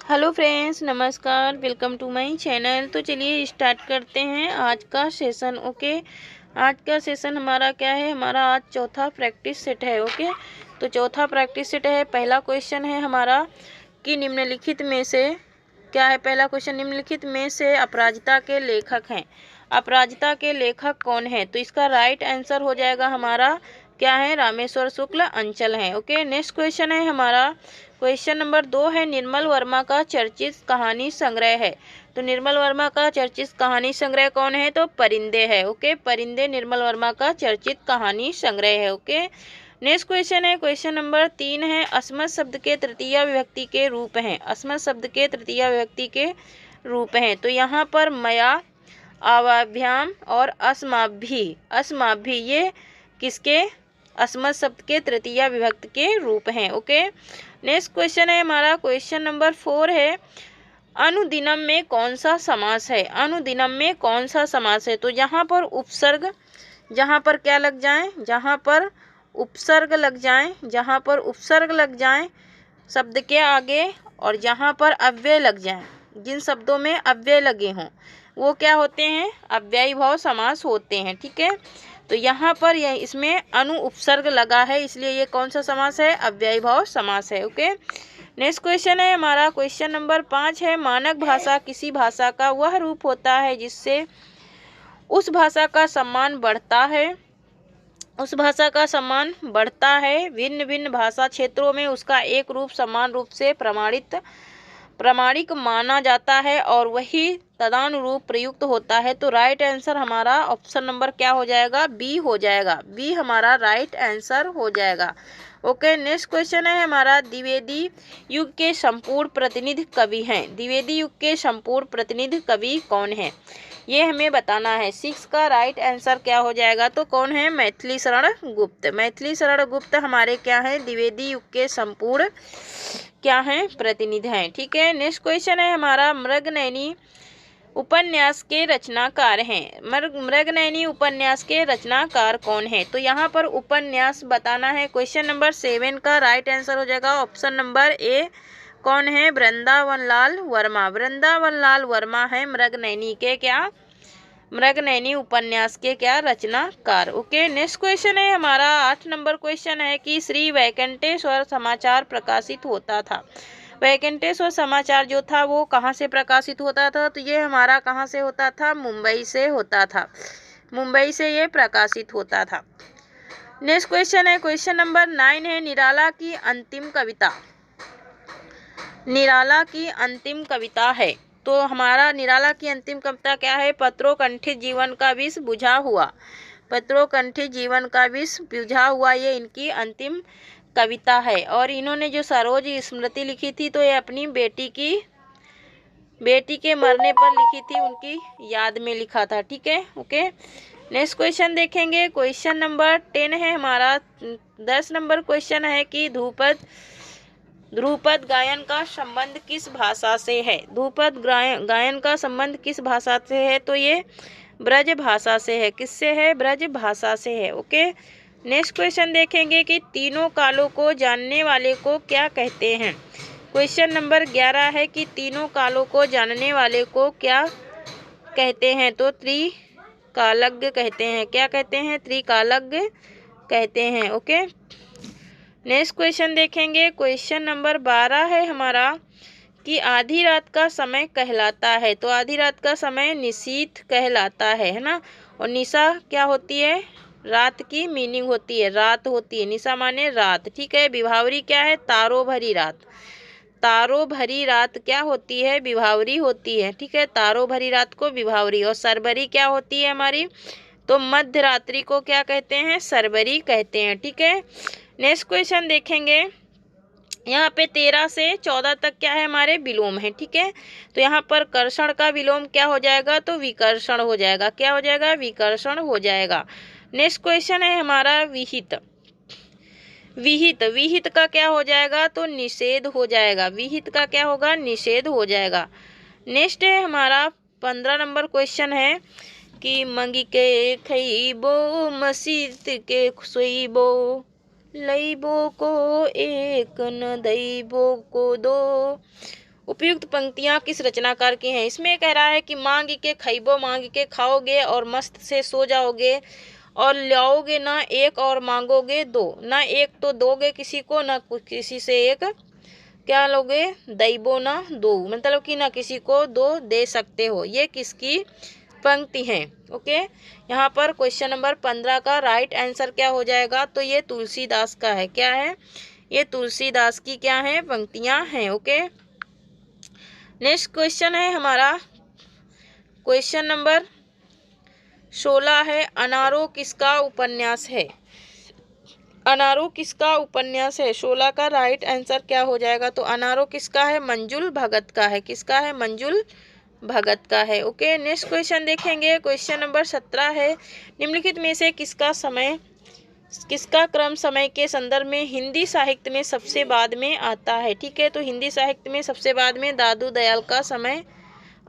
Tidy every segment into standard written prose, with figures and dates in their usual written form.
Hello friends, नमस्कार। Welcome to my channel. तो चलिए स्टार्ट करते हैं आज का सेशन। ओके, आज का सेशन हमारा क्या है? हमारा आज चौथा प्रैक्टिस सेट है। ओके, तो चौथा प्रैक्टिस सेट है। पहला क्वेश्चन है हमारा कि निम्नलिखित में से क्या है? पहला क्वेश्चन, निम्नलिखित में से अपराजिता के लेखक हैं। अपराजिता के लेखक कौन है? तो इसका राइट आंसर हो जाएगा हमारा क्या है? रामेश्वर शुक्ल अंचल है। ओके, नेक्स्ट क्वेश्चन है हमारा क्वेश्चन नंबर 2 है, निर्मल वर्मा का चर्चित कहानी संग्रह है। तो निर्मल वर्मा का चर्चित कहानी संग्रह कौन है? तो परिंदे है। ओके, परिंदे निर्मल वर्मा का चर्चित कहानी संग्रह है। ओके, नेक्स्ट क्वेश्चन है क्वेश्चन नंबर 3 है, अस्मत् शब्द के तृतीय विभक्ति के रूप हैं। अस्मत् शब्द के तृतीय विभक्ति के रूप हैं। तो यहाँ पर मया, आवाभ्याम और अस्माभि ये किसके? अस्मत् शब्द के तृतीय विभक्ति के रूप हैं। ओके, नेक्स्ट क्वेश्चन है हमारा क्वेश्चन नंबर 4 है, अनुदिनम में कौन सा समास है? अनुदिनम में कौन सा समास है? तो यहाँ पर उपसर्ग, जहाँ पर क्या लग जाए? जहाँ पर उपसर्ग लग जाए, जहाँ पर उपसर्ग लग जाए शब्द के आगे और जहाँ पर अव्यय लग जाए, जिन शब्दों में अव्यय लगे हों वो क्या होते हैं? अव्ययी भाव समास होते हैं। ठीक है, तो यहाँ पर यह इसमें अनु उपसर्ग लगा है, इसलिए ये कौन सा समास है? अव्ययी भाव समास है। ओके, नेक्स्ट क्वेश्चन है हमारा क्वेश्चन नंबर 5 है, मानक भाषा किसी भाषा का वह रूप होता है जिससे उस भाषा का सम्मान बढ़ता है। उस भाषा का सम्मान बढ़ता है। भिन्न भिन्न भाषा क्षेत्रों में उसका एक रूप समान रूप से प्रामाणिक माना जाता है और वही तदानुरूप प्रयुक्त होता है। तो राइट आंसर हमारा ऑप्शन नंबर क्या हो जाएगा? बी हो जाएगा। बी हमारा राइट आंसर हो जाएगा। ओके, नेक्स्ट क्वेश्चन है हमारा, द्विवेदी युग के संपूर्ण प्रतिनिधि कवि हैं। द्विवेदी युग के संपूर्ण प्रतिनिधि कवि कौन है? ये हमें बताना है। 6 का राइट आंसर क्या हो जाएगा? तो कौन है? मैथिली शरण गुप्त। मैथिली शरण गुप्त हमारे क्या है? द्विवेदी युग के संपूर्ण क्या हैं? प्रतिनिधि हैं। ठीक है, नेक्स्ट क्वेश्चन है हमारा, मृगनयनी उपन्यास के रचनाकार हैं। मृगनयनी उपन्यास के रचनाकार कौन है? तो यहाँ पर उपन्यास बताना है। क्वेश्चन नंबर 7 का राइट आंसर हो जाएगा ऑप्शन नंबर ए। कौन है? वृंदावन लाल वर्मा। वृंदावन लाल वर्मा है मृगनयनी के क्या? मृगनयनी उपन्यास के क्या? रचनाकार। ओके, नेक्स्ट क्वेश्चन है हमारा 8 नंबर क्वेश्चन है कि श्री वैकुंठेश्वर समाचार प्रकाशित होता था। वैकुंठेश्वर समाचार जो था वो कहाँ से प्रकाशित होता था? तो ये हमारा कहाँ से होता था? मुंबई से होता था। मुंबई से ये प्रकाशित होता था। नेक्स्ट क्वेश्चन है क्वेश्चन नंबर 9 है, निराला की अंतिम कविता। निराला की अंतिम कविता है। तो हमारा निराला की अंतिम कविता क्या है? पत्रों कंठित जीवन का विष बुझा हुआ। पत्रों कंठित जीवन का विष बुझा हुआ, ये इनकी अंतिम कविता है। और इन्होंने जो सरोज स्मृति लिखी थी तो ये अपनी बेटी के मरने पर लिखी थी, उनकी याद में लिखा था। ठीक है, ओके, नेक्स्ट क्वेश्चन देखेंगे। क्वेश्चन नंबर 10 है हमारा 10 नंबर क्वेश्चन है कि ध्रुपद गायन का संबंध किस भाषा से है? ध्रुपद गायन का संबंध किस भाषा से है? तो ये ब्रज भाषा से है। किससे है? ब्रज भाषा से है। ओके, नेक्स्ट क्वेश्चन देखेंगे कि तीनों कालों को जानने वाले को क्या कहते हैं? क्वेश्चन नंबर 11 है कि तीनों कालों को जानने वाले को क्या कहते हैं? तो त्रिकालज्ञ कहते हैं। क्या कहते हैं? त्रिकालज्ञ कहते हैं। ओके, नेक्स्ट क्वेश्चन देखेंगे। क्वेश्चन नंबर 12 है हमारा कि आधी रात का समय कहलाता है। तो आधी रात का समय निशीथ कहलाता है ना। और निशा क्या होती है? रात की मीनिंग होती है, रात होती है। निशा माने रात। ठीक है, विभावरी क्या है? तारों भरी रात। तारों भरी रात क्या होती है? विभावरी होती है। ठीक है, तारों भरी रात को विभावरी। और सरबरी क्या होती है हमारी? तो मध्य रात्रि को क्या कहते हैं? सरबरी कहते हैं। ठीक है, नेक्स्ट क्वेश्चन देखेंगे। यहाँ पे 13 से 14 तक क्या है? हमारे विलोम है। ठीक है, तो यहाँ पर कर्षण का विलोम क्या हो जाएगा? तो विकर्षण हो जाएगा। क्या हो जाएगा? विकर्षण हो जाएगा। नेक्स्ट क्वेश्चन है हमारा विहित। विहित, विहित का क्या हो जाएगा? तो निषेध हो जाएगा। विहित का क्या होगा? निषेध हो जाएगा। नेक्स्ट है हमारा 15 नंबर क्वेश्चन है कि मंगी के खइबो मसीत के सोइबो लइबो को एक न दैबो को दो। उपयुक्त पंक्तियां किस रचनाकार की हैं? इसमें कह रहा है कि मांग के खइबो, मांग के खाओगे और मस्त से सो जाओगे, और लाओगे ना एक और मांगोगे दो, ना एक तो दोगे किसी को, ना किसी से एक क्या लोगे, दैबो ना दो, मतलब कि ना किसी को दो दे सकते हो। ये किसकी पंक्ति है? ओके, यहाँ पर क्वेश्चन नंबर 15 का राइट आंसर क्या हो जाएगा? तो ये तुलसीदास का है। क्या है? ये तुलसीदास की क्या है? पंक्तियां हैं। ओके, नेक्स्ट क्वेश्चन है हमारा क्वेश्चन नंबर 16 है, अनारो किसका उपन्यास है? अनारो किसका उपन्यास है? 16 का राइट आंसर क्या हो जाएगा? तो अनारो किसका है? मंजुल भगत का है। किसका है? मंजुल भगत का है। ओके, नेक्स्ट क्वेश्चन देखेंगे। क्वेश्चन नंबर 17 है, निम्नलिखित में से किसका क्रम समय के संदर्भ में हिंदी साहित्य में सबसे बाद में आता है? ठीक है, तो हिंदी साहित्य में सबसे बाद में दादू दयाल का समय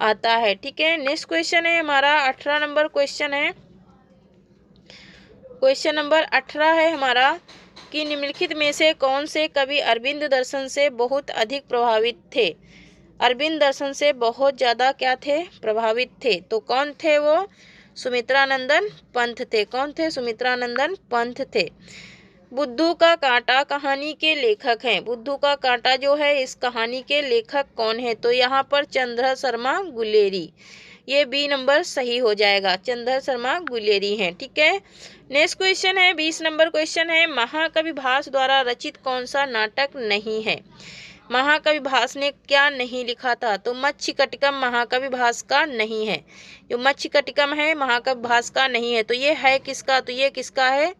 आता है। ठीक है, नेक्स्ट क्वेश्चन है हमारा 18 नंबर क्वेश्चन है। क्वेश्चन नंबर 18 है हमारा कि निम्नलिखित में से कौन से कवि अरविंद दर्शन से बहुत अधिक प्रभावित थे? अरविंद दर्शन से बहुत ज़्यादा क्या थे? प्रभावित थे। तो कौन थे वो? सुमित्रानंदन पंत थे। कौन थे? सुमित्रानंदन पंत थे। बुद्धू का कांटा कहानी के लेखक हैं। बुद्धू का कांटा जो है, इस कहानी के लेखक कौन है? तो यहाँ पर चंद्र शर्मा गुलेरी, ये बी नंबर सही हो जाएगा। चंद्र शर्मा गुलेरी हैं। ठीक है, नेक्स्ट क्वेश्चन है 20 नंबर क्वेश्चन है, महाकवि भास द्वारा रचित कौन सा नाटक नहीं है? महाकवि भास ने क्या नहीं लिखा था? तो मत्स्यकटिकम महाकवि भास का नहीं है। जो मत्स्यकटिकम है महाकवि भास का नहीं है। तो ये है किसका? तो ये किसका है?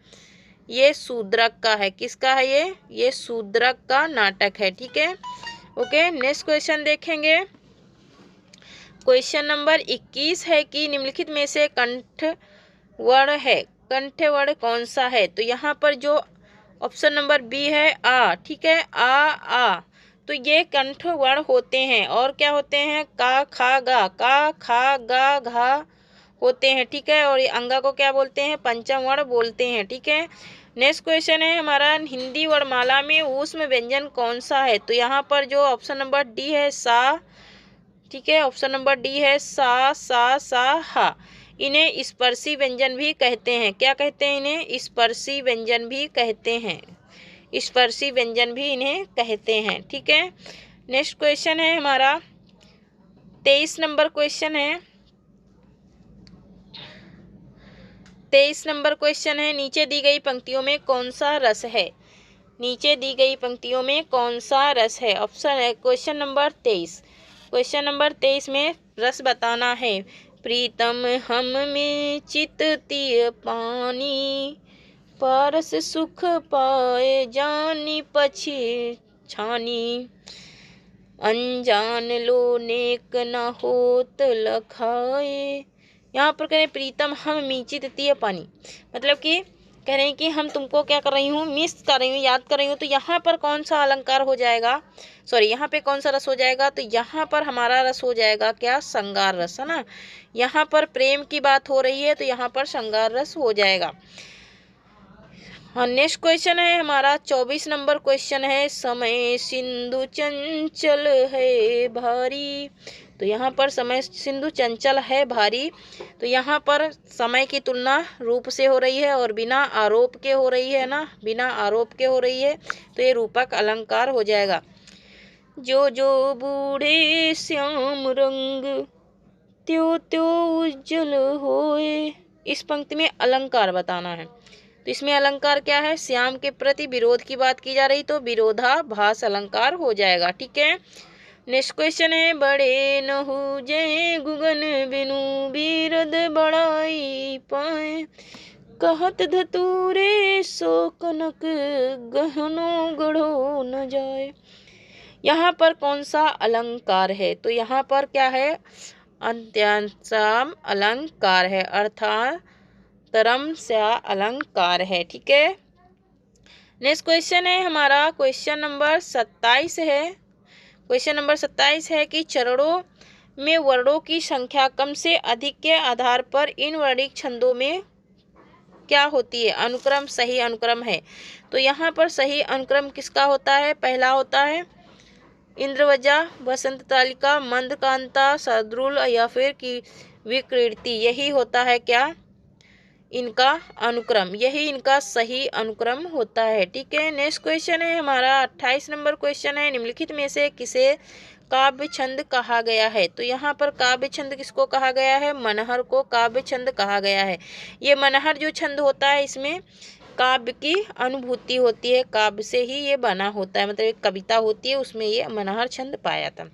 ये शूद्रक का है। किसका है ये शूद्रक का नाटक है। ठीक है, ओके, नेक्स्ट क्वेश्चन देखेंगे। क्वेश्चन नंबर 21 है कि निम्नलिखित में से कंठवर्ण है, कंठवर्ण कौन सा है? तो यहाँ पर जो ऑप्शन नंबर बी है आ, ठीक है, आ, तो ये कंठवर्ण होते हैं। और क्या होते हैं? का खा गा घा होते हैं। ठीक है, और ये अंगा को क्या बोलते हैं? पंचम वर्ण बोलते हैं। ठीक है, नेक्स्ट क्वेश्चन है हमारा, हिंदी वर्णमाला में ऊष्म व्यंजन कौन सा है? तो यहाँ पर जो ऑप्शन नंबर डी है सा, ठीक है, ऑप्शन नंबर डी है सा हा। इन्हें स्पर्शी व्यंजन भी कहते हैं। क्या कहते हैं? इन्हें स्पर्शी व्यंजन भी कहते हैं। स्पर्शी व्यंजन भी इन्हें कहते हैं। ठीक है, नेक्स्ट क्वेश्चन है हमारा 23 नंबर क्वेश्चन है। 23 नंबर क्वेश्चन है, नीचे दी गई पंक्तियों में कौन सा रस है? नीचे दी गई पंक्तियों में कौन सा रस है? ऑप्शन है क्वेश्चन नंबर 23। क्वेश्चन नंबर 23 में रस बताना है। प्रीतम हम में चित तिय पानी, पारस सुख पाए जानी पछी छानी, अनजान लो नेक न होत लखाए। यहाँ पर कह रहे प्रीतम हम मीचित तिय पानी, मतलब कि कह रहे हैं कि हम तुमको क्या कर रही हूँ? मिस कर रही हूँ, याद कर रही हूँ। तो यहाँ पर कौन सा अलंकार हो जाएगा? सॉरी, यहाँ पे कौन सा रस हो जाएगा? तो यहाँ पर हमारा रस हो जाएगा क्या? श्रृंगार रस, है ना। यहाँ पर प्रेम की बात हो रही है तो यहाँ पर श्रृंगार रस हो जाएगा। हाँ, नेक्स्ट क्वेश्चन है हमारा 24 नंबर क्वेश्चन है, समय सिंधु चंचल है भारी। तो यहाँ पर समय सिंधु चंचल है भारी, तो यहाँ पर समय की तुलना रूप से हो रही है और बिना आरोप के हो रही है ना, बिना आरोप के हो रही है, तो ये रूपक अलंकार हो जाएगा। जो जो बूढ़े श्याम रंग त्यो त्यो उज्जवल होए, इस पंक्ति में अलंकार बताना है। तो इसमें अलंकार क्या है? श्याम के प्रति विरोध की बात की जा रही, तो विरोधाभास अलंकार हो जाएगा। ठीक है, नेक्स्ट क्वेश्चन है, बड़े नहु जय गुगन बिनु बीरद बड़ाई पाए, कहत धतूरे सो कनक गहनो गढ़ो न जाए। यहाँ पर कौन सा अलंकार है? तो यहाँ पर क्या है? अंत्यांशम अलंकार है, अर्थात तरम से अलंकार है। ठीक है, नेक्स्ट क्वेश्चन है हमारा क्वेश्चन नंबर 27 है। क्वेश्चन नंबर 27 है कि चरणों में वर्णों की संख्या कम से अधिक के आधार पर इन वर्णिक छंदों में क्या होती है? अनुक्रम सही अनुक्रम है। तो यहाँ पर सही अनुक्रम किसका होता है? पहला होता है इंद्रवजा, वसंत तालिका, मंदकांता, शार्दूल या फिर की विकृति, यही होता है क्या, इनका अनुक्रम, यही इनका सही अनुक्रम होता है। ठीक है, नेक्स्ट क्वेश्चन है हमारा 28 नंबर क्वेश्चन है, निम्नलिखित में से किसे काव्य छंद कहा गया है। तो यहाँ पर काव्य छंद किसको कहा गया है, मनहर को काव्य छंद कहा गया है। ये मनहर जो छंद होता है इसमें काव्य की अनुभूति होती है, काव्य से ही ये बना होता है, मतलब एक कविता होती है उसमें ये मनहर छंद पाया था।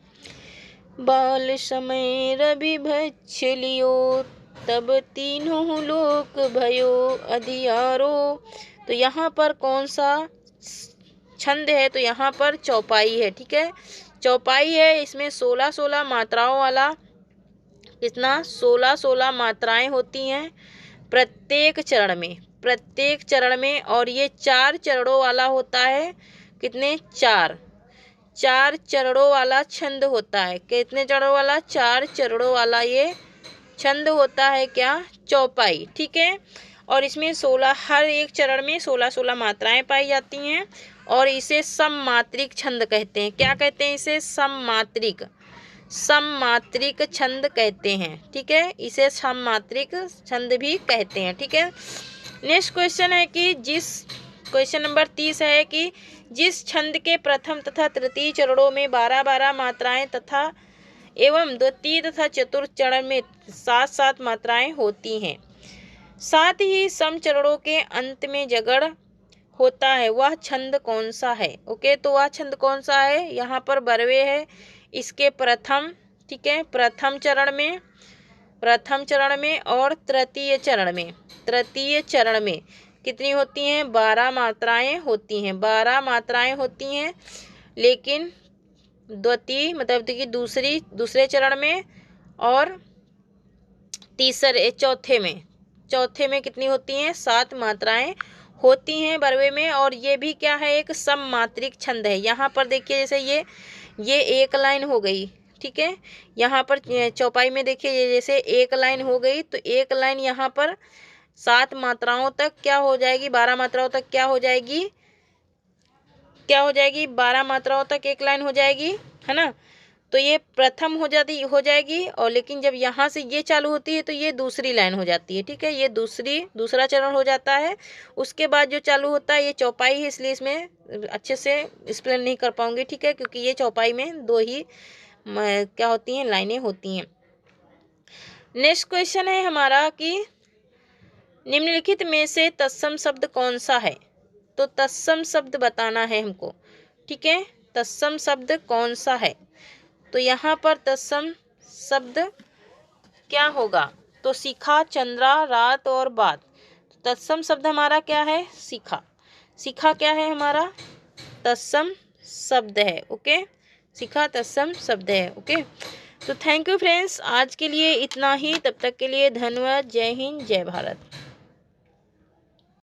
बाल समय रवि भक्ष लियो, तब तीनों लोक भयो अधियारो। तो यहाँ पर कौन सा छंद है, तो यहाँ पर चौपाई है। ठीक है, चौपाई है, इसमें 16-16 मात्राओं वाला, कितना 16-16 मात्राएं होती हैं प्रत्येक चरण में, और ये 4 चरणों वाला होता है। कितने, 4 चरणों वाला छंद होता है। कितने चरणों वाला, 4 चरणों वाला ये छंद होता है क्या, चौपाई। ठीक है, और इसमें 16, हर एक चरण में 16-16 मात्राएं पाई जाती हैं, और इसे सममात्रिक छंद कहते हैं। क्या कहते हैं इसे, सममात्रिक छंद कहते हैं। ठीक है, इसे सममात्रिक छंद भी कहते हैं। ठीक है, नेक्स्ट क्वेश्चन है कि क्वेश्चन नंबर 30 है कि जिस छंद के प्रथम तथा तृतीय चरणों में 12-12 मात्राएं तथा एवं द्वितीय तथा चतुर्थ चरण में 7-7 मात्राएं होती हैं, साथ ही सम चरणों के अंत में जगड़ होता है, वह छंद कौन सा है। ओके, तो वह छंद कौन सा है, यहाँ पर बरवे है इसके प्रथम। ठीक है, प्रथम चरण में और तृतीय चरण में कितनी होती हैं, 12 मात्राएं होती हैं, लेकिन द्वितीय मतलब कि दूसरे चरण में और चौथे में कितनी होती हैं, 7 मात्राएं होती हैं बरवे में। और ये भी क्या है, एक सममात्रिक छंद है। यहाँ पर देखिए, जैसे ये एक लाइन हो गई। ठीक है, यहाँ पर चौपाई में देखिए, ये जैसे एक लाइन हो गई, तो एक लाइन यहाँ पर 7 मात्राओं तक क्या हो जाएगी, 12 मात्राओं तक क्या हो जाएगी, 12 मात्राओं तक एक लाइन हो जाएगी, है ना। तो ये प्रथम हो जाएगी, और लेकिन जब यहाँ से ये चालू होती है तो ये दूसरी लाइन हो जाती है। ठीक है, ये दूसरा चरण हो जाता है। उसके बाद जो चालू होता है ये चौपाई है, इसलिए इसमें अच्छे से एक्सप्लेन नहीं कर पाऊंगी। ठीक है, क्योंकि ये चौपाई में 2 ही क्या होती हैं, लाइनें होती हैं। नेक्स्ट क्वेश्चन है हमारा कि निम्नलिखित में से तत्सम शब्द कौन सा है। तो तत्सम शब्द बताना है हमको। ठीक है, तत्सम शब्द कौन सा है, तो यहाँ पर तत्सम शब्द क्या होगा, तो शिखा, चंद्रा, रात और बात। तत्सम शब्द हमारा क्या है, शिखा क्या है हमारा, तत्सम शब्द है। ओके, शिखा तत्सम शब्द है। ओके, तो थैंक यू फ्रेंड्स, आज के लिए इतना ही। तब तक के लिए धन्यवाद। जय हिंद, जय भारत।